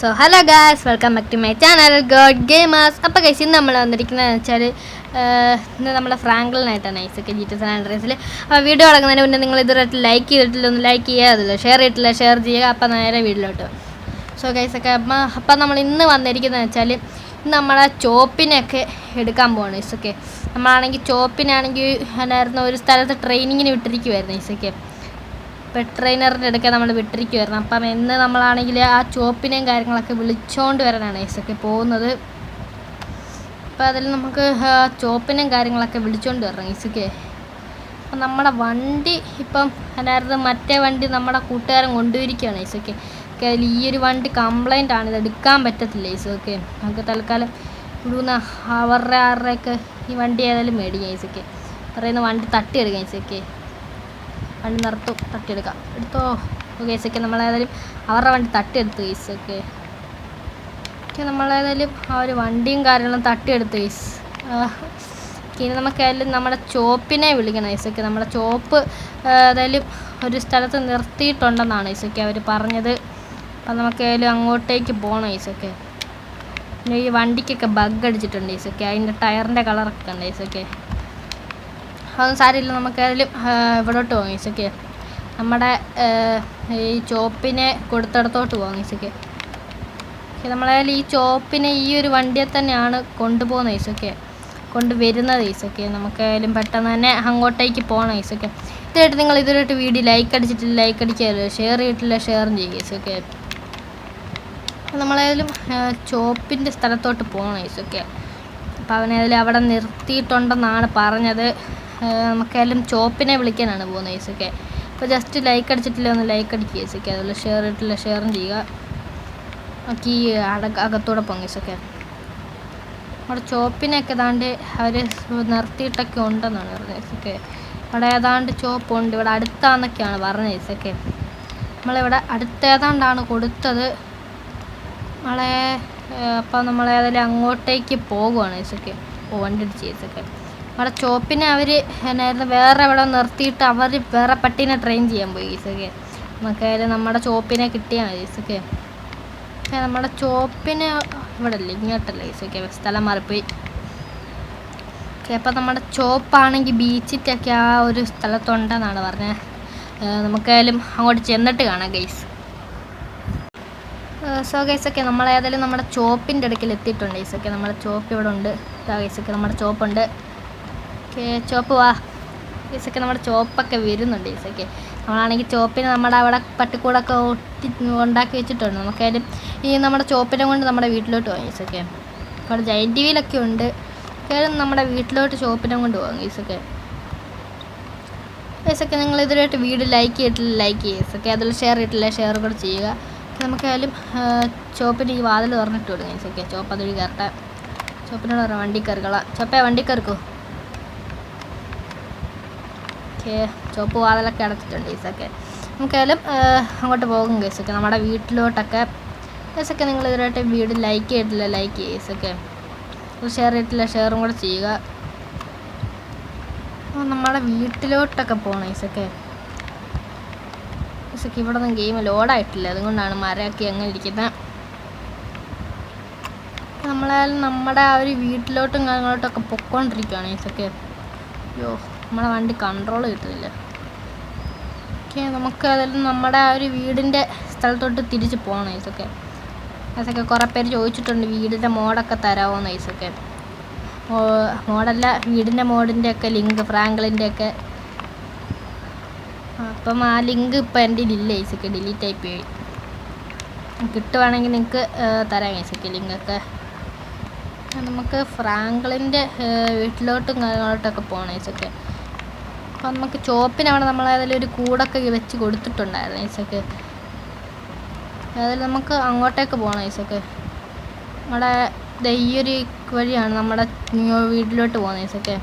So hello guys, welcome back to my channel God Gamers. അപ്പോൾ guys, ഇന്ന് നമ്മൾ വന്നിരിക്കുന്നതെന്ന് വെച്ചാൽ ഇന്ന് നമ്മുടെ ഫ്രാങ്ക്ലിനായിട്ടാണ് ഐസൊക്കെ GTA San Andreasൽ. അപ്പോൾ വീഡിയോ തുടങ്ങുന്നതിന് മുന്നേ നിങ്ങൾ ഇതുവരെയായിട്ട് ലൈക്ക് ചെയ്തിട്ടില്ല, ഒന്ന് ലൈക്ക് ചെയ്യാതില്ല, ഷെയർ ചെയ്തിട്ടില്ല ഷെയർ ചെയ്യുക. അപ്പോൾ നേരെ വീഡിയോയിലോട്ട്. സോ ഗൈസൊക്കെ അപ്പം നമ്മൾ ഇന്ന് വന്നിരിക്കുന്നതെന്ന് വെച്ചാൽ ഇന്ന് നമ്മളെ ചോപ്പിനെയൊക്കെ എടുക്കാൻ പോകണം ഐസൊക്കെ. നമ്മളാണെങ്കിൽ ചോപ്പിനാണെങ്കിൽ എന്നായിരുന്നു ഒരു സ്ഥലത്ത് ട്രെയിനിങ്ങിന് വിട്ടിരിക്കുമായിരുന്നു ഐസൊക്കെ. ഇപ്പോൾ ട്രെയിനറിൻ്റെ അടുക്കെ നമ്മൾ വിട്ടിരിക്കുമായിരുന്നു. അപ്പം ഇന്ന് നമ്മളാണെങ്കിൽ ആ ചോപ്പിനെയും കാര്യങ്ങളൊക്കെ വിളിച്ചുകൊണ്ട് വരാനാണ് ഐസൊക്കെ പോകുന്നത്. അപ്പോൾ അതിൽ നമുക്ക് ചോപ്പിനെയും കാര്യങ്ങളൊക്കെ വിളിച്ചുകൊണ്ട് വരണം ഐസൊക്കെ. അപ്പം നമ്മുടെ വണ്ടി ഇപ്പം എന്നായിരുന്നു മറ്റേ വണ്ടി നമ്മുടെ കൂട്ടുകാരൻ കൊണ്ടുപോയിരിക്കുകയാണ് ഐസൊക്കെ. അതിൽ ഈ ഒരു വണ്ടി കംപ്ലൈൻ്റ് ആണ്, ഇത് എടുക്കാൻ പറ്റത്തില്ല ഐസൊക്കെ. നമുക്ക് തൽക്കാലം ഇവിടുന്ന് ആരുടെയൊക്കെ ഈ വണ്ടി ഏതായാലും മേടിക്കാം ഐസൊക്കെ. പറയുന്ന വണ്ടി തട്ടിയെടുക്കാം ഐസൊക്കെ. വണ്ടി നിർത്തും, തട്ടിയെടുക്കാം, എടുത്തോ കേസൊക്കെ. നമ്മളേതായാലും അവരുടെ വണ്ടി തട്ടിയെടുത്ത് കേസൊക്കെ. നമ്മളേതായാലും ആ ഒരു വണ്ടിയും കാര്യങ്ങളും തട്ടിയെടുത്ത് കേസ്. ഇനി നമുക്കായാലും നമ്മുടെ ചോപ്പിനെ വിളിക്കണം ഐസൊക്കെ. നമ്മുടെ ചോപ്പ് ഏതായാലും ഒരു സ്ഥലത്ത് നിർത്തിയിട്ടുണ്ടെന്നാണ് ഐസൊക്കെ അവർ പറഞ്ഞത്. അപ്പം നമുക്കായാലും അങ്ങോട്ടേക്ക് പോകണം ഐസൊക്കെ. പിന്നെ ഈ വണ്ടിക്കൊക്കെ ബഗ് അടിച്ചിട്ടുണ്ട് ഐസൊക്കെ. അതിൻ്റെ ടയറിൻ്റെ കളറൊക്കെ ഉണ്ട് ഐസൊക്കെ. അതൊന്നും സാരമില്ല, നമുക്കായാലും ഇവിടോട്ട് പോകാം ഐസൊക്കെ. നമ്മുടെ ഈ ചോപ്പിനെ കൊടുത്തിടത്തോട്ട് പോകാം ഐസൊക്കെ. നമ്മളായാലും ഈ ചോപ്പിനെ ഈ ഒരു വണ്ടിയെ തന്നെയാണ് കൊണ്ടുപോകുന്നത് ഐസൊക്കെ, കൊണ്ടുവരുന്നത് ഐസൊക്കെ. നമുക്കായാലും പെട്ടെന്ന് തന്നെ അങ്ങോട്ടേക്ക് പോകണം ഐസൊക്കെ. ഇതായിട്ട് നിങ്ങൾ ഇതുവരെയായിട്ട് വീഡിയോ ലൈക്ക് അടിച്ചിട്ടില്ല ലൈക്ക് അടിക്കാമല്ലോ, ഷെയർ ചെയ്തിട്ടില്ല ഷെയറും ചെയ്യുക ഐസൊക്കെ. നമ്മളായാലും ചോപ്പിൻ്റെ സ്ഥലത്തോട്ട് പോകണം ഐസൊക്കെ. അപ്പോൾ അവനേതായാലും അവിടെ നിർത്തിയിട്ടുണ്ടെന്നാണ് പറഞ്ഞത്. നമുക്കായാലും ചോപ്പിനെ വിളിക്കാനാണ് പോകുന്നത് ഐസൊക്കെ. അപ്പോൾ ജസ്റ്റ് ലൈക്ക് അടിച്ചിട്ടില്ല ഒന്ന് ലൈക്ക് അടിക്കുക ഐസൊക്കെ. അതുപോലെ ഷെയർ ചെയ്തിട്ടില്ല ഷെയറും ചെയ്യുക. നമുക്ക് ഈ അകത്തൂടെ പോകും ഐസൊക്കെ. അവിടെ ചോപ്പിനെയൊക്കെ ഏതാണ്ട് അവർ നിർത്തിയിട്ടൊക്കെ ഉണ്ടെന്നാണ് പറഞ്ഞത് ഐസൊക്കെ. അവിടെ ഏതാണ്ട് ചോപ്പുണ്ട് ഇവിടെ അടുത്താന്നൊക്കെയാണ് പറഞ്ഞത് ഐസൊക്കെ. നമ്മളിവിടെ അടുത്തേതാണ്ടാണ് കൊടുത്തത് നമ്മളെ. അപ്പോൾ നമ്മളേതായാലും അങ്ങോട്ടേക്ക് പോകുവാണ് ഐസൊക്കെ. വണ്ടി അടിച്ച് ഐസൊക്കെ. അവിടെ ചോപ്പിനെ അവർ എന്നായിരുന്നു വേറെ എവിടെ നിർത്തിയിട്ട് അവർ വേറെ പട്ടീനെ ട്രെയിൻ ചെയ്യാൻ പോയി ഐസൊക്കെ. നമുക്കായാലും നമ്മുടെ ചോപ്പിനെ കിട്ടിയാൽ മതി ഐസൊക്കെ. നമ്മുടെ ചോപ്പിനെ ഇവിടെ അല്ലേ, ഇങ്ങോട്ടല്ലേ ഐസൊക്കെ, സ്ഥലം മാറിപ്പോയി. ഓക്കെ, അപ്പോൾ നമ്മുടെ ചോപ്പാണെങ്കിൽ ബീച്ചിറ്റൊക്കെ ആ ഒരു സ്ഥലത്തുണ്ടെന്നാണ് പറഞ്ഞത്. നമുക്കായാലും അങ്ങോട്ട് ചെന്നിട്ട് കാണാം ഗൈസ്. സോ ഗൈസൊക്കെ, നമ്മളേതായാലും നമ്മുടെ ചോപ്പിൻ്റെ അടുക്കൽ എത്തിയിട്ടുണ്ട് ഗൈസൊക്കെ. നമ്മുടെ ചോപ്പ് ഇവിടെ ഉണ്ട് ഗൈസൊക്കെ. നമ്മുടെ ചോപ്പുണ്ട്. ഓക്കെ, ചോപ്പ് വാ ഗൈസൊക്കെ. നമ്മുടെ ചോപ്പൊക്കെ വരുന്നുണ്ട് ഗൈസൊക്കെ. നമ്മളാണെങ്കിൽ ചോപ്പിനെ നമ്മുടെ അവിടെ പട്ടിക്കൂടൊക്കെ ഉണ്ടാക്കി വെച്ചിട്ടുണ്ട്. നമുക്കായാലും ഈ നമ്മുടെ ചോപ്പിനെ കൊണ്ട് നമ്മുടെ വീട്ടിലോട്ട് പോകാം ഗൈസൊക്കെ. അവിടെ ജൈൻറ്റ് വീലൊക്കെ ഉണ്ട്. കാര്യം നമ്മുടെ വീട്ടിലോട്ട് ചോപ്പിനെ കൊണ്ട് പോകാം ഗൈസൊക്കെ. ഗൈസൊക്കെ, നിങ്ങൾ ഇതിലായിട്ട് വീഡിയോ ലൈക്ക് ചെയ്തിട്ടില്ല ലൈക്ക് ചെയ്യുക ഗൈസൊക്കെ. അതിൽ ഷെയർ ചെയ്തിട്ടില്ല ഷെയർ കൂടെ ചെയ്യുക. നമുക്കായാലും ചോപ്പിന് ഈ വാതിൽ തുറന്നിട്ട് വിടും ഗൈസൊക്കെ. ചോപ്പ് അതൊഴി കയറട്ടെ. ചോപ്പിനോട് പറയാം വണ്ടി കയറിക്കളാം. ചോപ്പേ വണ്ടി കയറിക്കോ. ഓക്കെ, ചോപ്പ് വാതിലൊക്കെ അടച്ചിട്ടുണ്ട് ഗൈസൊക്കെ. നമുക്കായാലും അങ്ങോട്ട് പോകും ഗൈസൊക്കെ, നമ്മുടെ വീട്ടിലോട്ടൊക്കെ. ഗൈസൊക്കെ, നിങ്ങൾ ഇതിലായിട്ട് വീഡിയോ ലൈക്ക് ചെയ്തിട്ടില്ല ലൈക്ക് ചെയ്യുക ഗൈസൊക്കെ. ഷെയർ ചെയ്തിട്ടില്ല ഷെയറും കൂടെ ചെയ്യുക. നമ്മുടെ വീട്ടിലോട്ടൊക്കെ പോകണം ഗൈസൊക്കെ. ഗൈസൊക്കെ, ഇവിടെ ഒന്നും ഗെയിം ലോഡായിട്ടില്ല, അതുകൊണ്ടാണ് മരമൊക്കെ അങ്ങനെ ഇരിക്കുന്നത്. നമ്മളായാലും നമ്മുടെ ആ ഒരു വീട്ടിലോട്ടും കാര്യങ്ങളോട്ടൊക്കെ പൊയ്ക്കൊണ്ടിരിക്കുകയാണ് ഗൈസൊക്കെ. അയ്യോ, നമ്മളെ വണ്ടി കൺട്രോൾ കിട്ടുന്നില്ല. ഓക്കെ, നമുക്ക് അതിൽ നമ്മുടെ ആ ഒരു വീടിൻ്റെ സ്ഥലത്തോട്ട് തിരിച്ച് പോകണം ഗൈസൊക്കെ. ഗൈസൊക്കെ, കുറേ പേര് ചോദിച്ചിട്ടുണ്ട് വീടിൻ്റെ മോഡൊക്കെ തരാമോന്ന് ഗൈസൊക്കെ. മോഡല്ല, വീടിൻ്റെ മോഡിൻ്റെയൊക്കെ ലിങ്ക്, ഫ്രാങ്ക്ലിൻ്റെയൊക്കെ. അപ്പം ആ ലിങ്ക് ഇപ്പം എൻ്റെ ഇല്ല ഗൈസൊക്കെ, ഡിലീറ്റ് ആയിപ്പോയി. കിട്ടുവാണെങ്കിൽ നിങ്ങൾക്ക് തരാം ഗൈസൊക്കെ ലിങ്കൊക്കെ. നമുക്ക് ഫ്രാങ്ക്ലിൻ്റെ വീട്ടിലോട്ടും കാര്യങ്ങളോട്ടൊക്കെ പോകണം ഗൈസൊക്കെ. അപ്പം നമുക്ക് ചോപ്പിനവിടെ നമ്മളേതായാലും ഒരു കൂടൊക്കെ വെച്ച് കൊടുത്തിട്ടുണ്ടായിരുന്നു ഗൈസൊക്കെ. അതായത് നമുക്ക് അങ്ങോട്ടേക്ക് പോകണം ഗൈസൊക്കെ. നമ്മുടെ ഈ ഒരു വഴിയാണ് നമ്മുടെ വീട്ടിലോട്ട് പോകുന്നത് ഗൈസൊക്കെ.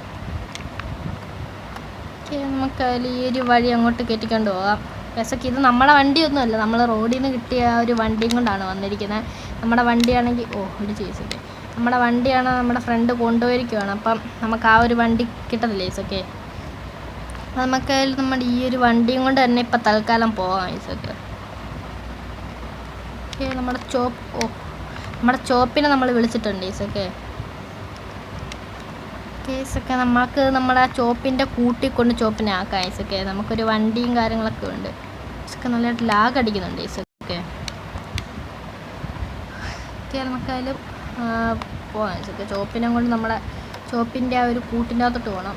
നമുക്ക് അതിൽ ഈ ഒരു വഴി അങ്ങോട്ട് കയറ്റിക്കൊണ്ട് പോകാം ഗൈസൊക്കെ. ഇത് നമ്മുടെ വണ്ടിയൊന്നുമല്ല, നമ്മൾ റോഡിൽ നിന്ന് കിട്ടിയ ആ ഒരു വണ്ടിയും കൊണ്ടാണ് വന്നിരിക്കുന്നത്. നമ്മുടെ വണ്ടിയാണെങ്കിൽ ഇടിച്ച് ഗൈസൊക്കെ. നമ്മുടെ വണ്ടിയാണ് നമ്മുടെ ഫ്രണ്ട് കൊണ്ടുപോയിരിക്കുകയാണ്. അപ്പം നമുക്ക് ആ ഒരു വണ്ടി കിട്ടത്തില്ല ഗൈസൊക്കെ. നമുക്കതിൽ നമ്മുടെ ഈ ഒരു വണ്ടിയും കൊണ്ട് തന്നെ ഇപ്പം തൽക്കാലം പോകാം ഗൈസൊക്കെ. ഓക്കെ നമ്മുടെ ചോപ്പിനെ നമ്മൾ വിളിച്ചിട്ടുണ്ട് ഈസൊക്കെ. കേസൊക്കെ നമുക്ക് നമ്മുടെ ചോപ്പിൻ്റെ കൂട്ടിക്കൊണ്ട് ചോപ്പിനെ ആക്കാം ഈസൊക്കെ. നമുക്കൊരു വണ്ടിയും കാര്യങ്ങളൊക്കെ ഉണ്ട്. ഈസൊക്കെ നല്ലതായിട്ട് ലാഗ് അടിക്കുന്നുണ്ട് ഈസൊക്കെ. ഓക്കെ നമുക്കായാലും പോകാം ഈസൊക്കെ. ചോപ്പിനെ കൊണ്ട് നമ്മുടെ ചോപ്പിൻ്റെ ആ ഒരു കൂട്ടിൻ്റെ അകത്തോട്ട് പോകണം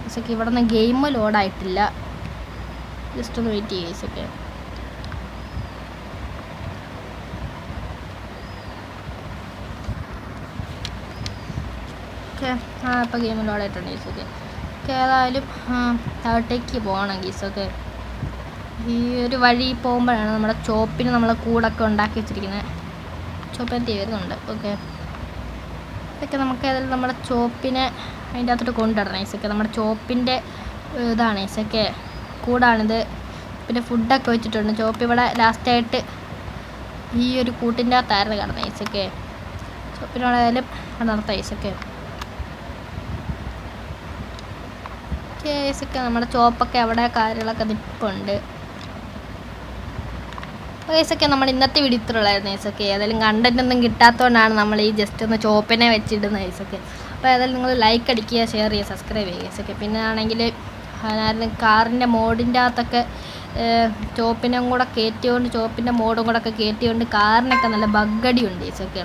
ഈസൊക്കെ. ഇവിടെ നിന്ന് ഗെയിം ലോഡായിട്ടില്ല, ജസ്റ്റ് ഒന്ന് വെയിറ്റ് ചെയ്യുക ഈസൊക്കെ. ഓക്കെ ഇപ്പോൾ ഗെയിം ലോഡായിട്ടുണ്ട് ഈസൊക്കെ. ഓക്കെ ഏതായാലും താഴത്തേക്ക് പോകണം ഗീസൊക്കെ. ഈ ഒരു വഴി പോകുമ്പോഴാണ് നമ്മുടെ ചോപ്പിന് നമ്മളെ കൂടൊക്കെ ഉണ്ടാക്കി വെച്ചിരിക്കുന്നത്. ചോപ്പിനെത്തി വരുന്നുണ്ട്. ഓക്കെ ഇതൊക്കെ നമുക്ക് ഏതായാലും നമ്മുടെ ചോപ്പിനെ അതിൻ്റെ അകത്തോട്ട് കൊണ്ടിടണം ഈസൊക്കെ. നമ്മുടെ ചോപ്പിൻ്റെ ഇതാണ് ഈസൊക്കെ, കൂടാണിത്. പിന്നെ ഫുഡൊക്കെ വെച്ചിട്ടുണ്ട്. ചോപ്പ് ഇവിടെ ലാസ്റ്റായിട്ട് ഈ ഒരു കൂട്ടിൻ്റെ അകത്തായിരുന്നു കിടന്നത് ഈസൊക്കെ. ചോപ്പിനോടായാലും നടത്താം ഈസൊക്കെ. കേസൊക്കെ നമ്മുടെ ചോപ്പൊക്കെ അവിടെ കാര്യങ്ങളൊക്കെ നിൽപ്പുണ്ട്. കേസൊക്കെ നമ്മുടെ ഇന്നത്തെ വീഡിയോ ഇത്രയുള്ളായിരുന്നു കേസൊക്കെ. ഏതായാലും കണ്ടന്റ് ഒന്നും കിട്ടാത്തതുകൊണ്ടാണ് നമ്മൾ ഈ ജസ്റ്റ് ഒന്ന് ചോപ്പിനെ വെച്ചിടുന്ന കേസൊക്കെ. അപ്പോൾ ഏതായാലും നിങ്ങൾ ലൈക്ക് അടിക്കുക, ഷെയർ ചെയ്യുക, സബ്സ്ക്രൈബ് ചെയ്യുക കേസൊക്കെ. പിന്നെ ആണെങ്കിൽ കാറിൻ്റെ മോഡിൻ്റെ അകത്തൊക്കെ ചോപ്പിനും കൂടെ കയറ്റിയോണ്ട്, ചോപ്പിൻ്റെ മോഡും കൂടെ ഒക്കെ കയറ്റിയോണ്ട് കാറിനൊക്കെ നല്ല ബഗ്ഗടിയുണ്ട് കേസൊക്കെ.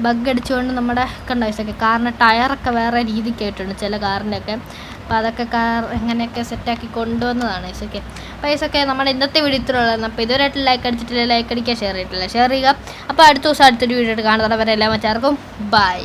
ബഗ് അടിച്ചുകൊണ്ട് നമ്മുടെ കണ്ട കേസൊക്കെ കാറിൻ്റെ ടയറൊക്കെ വേറെ രീതിക്കായിട്ടുണ്ട് ചില കാറിൻ്റെ ഒക്കെ. അപ്പോൾ അതൊക്കെ കാർ എങ്ങനെയൊക്കെ സെറ്റാക്കി കൊണ്ടുവന്നതാണ് കേസൊക്കെ. അപ്പോൾ കേസൊക്കെ നമ്മുടെ ഇന്നത്തെ വീഡിയോ ഇത്രയുള്ളതാണ്. അപ്പോൾ ഇതുവരെയായിട്ട് ലൈക്ക് അടിച്ചിട്ടില്ല, ലൈക്ക് അടിക്കുക, ഷെയർ ചെയ്തിട്ടില്ല, ഷെയർ ചെയ്യുക. അപ്പോൾ അടുത്ത ദിവസം അടുത്തൊരു വീഡിയോ ആയിട്ട് കാണുന്നവരെ എല്ലാം വെച്ചാർക്കും ബൈ.